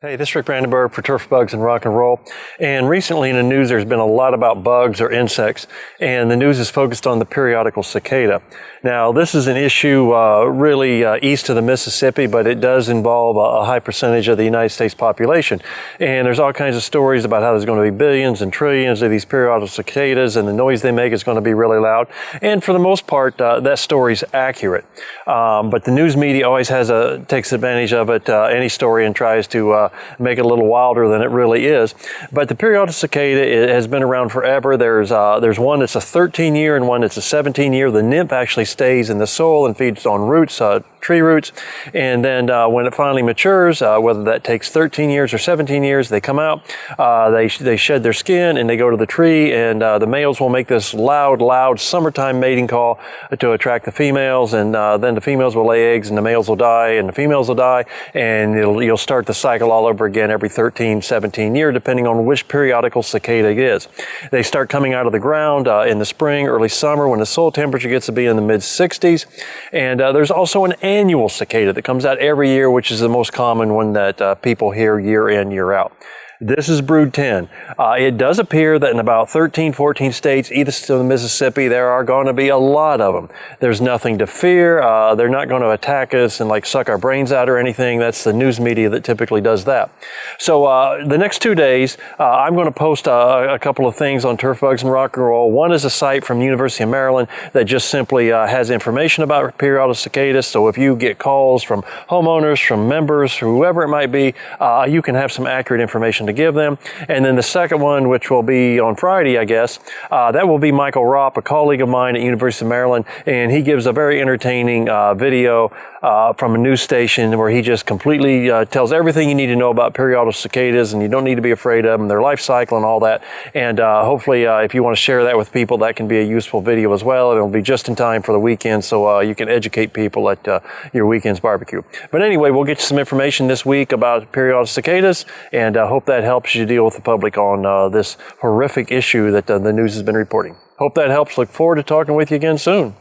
Hey, this is Rick Brandenburg for Turf Bugs and Rock and Roll. And recently in the news, there's been a lot about bugs or insects, and the news is focused on the periodical cicada. Now, this is an issue really east of the Mississippi, but it does involve a high percentage of the United States population. And there's all kinds of stories about how there's going to be billions and trillions of these periodical cicadas, and the noise they make is going to be really loud. And for the most part, that story's accurate. But the news media always takes advantage of it, any story, and tries to make it a little wilder than it really is. But the periodical cicada has been around forever. There's one that's a 13-year and one that's a 17-year. The nymph actually stays in the soil and feeds on roots, tree roots. And then when it finally matures, whether that takes 13 years or 17 years, they come out, they shed their skin and they go to the tree, and the males will make this loud summertime mating call to attract the females, and then the females will lay eggs and the males will die and the females will die, and you'll start the cycle all over again every 13, 17 years, depending on which periodical cicada it is. They start coming out of the ground in the spring, early summer, when the soil temperature gets to be in the mid-60s. And there's also an annual cicada that comes out every year, which is the most common one that people hear year in, year out. This is Brood 10. It does appear that in about 13, 14 states east of the Mississippi, there are going to be a lot of them. There's nothing to fear. They're not going to attack us and suck our brains out or anything. That's the news media that typically does that. So the next 2 days, I'm going to post a couple of things on Turf Bugs and Rock and Roll. One is a site from the University of Maryland that just simply has information about periodical cicadas. So if you get calls from homeowners, from members, whoever it might be, you can have some accurate information to give them. And then the second one, which will be on Friday, I guess, that will be Michael Ropp, a colleague of mine at University of Maryland, and he gives a very entertaining video from a news station where he just completely tells everything you need to know about periodical cicadas, and you don't need to be afraid of them, their life cycle and all that. And hopefully, if you want to share that with people, that can be a useful video as well. It'll be just in time for the weekend, so you can educate people at your weekend's barbecue. But anyway, we'll get you some information this week about periodical cicadas, and hope that helps you deal with the public on this horrific issue that the news has been reporting. Hope that helps. Look forward to talking with you again soon.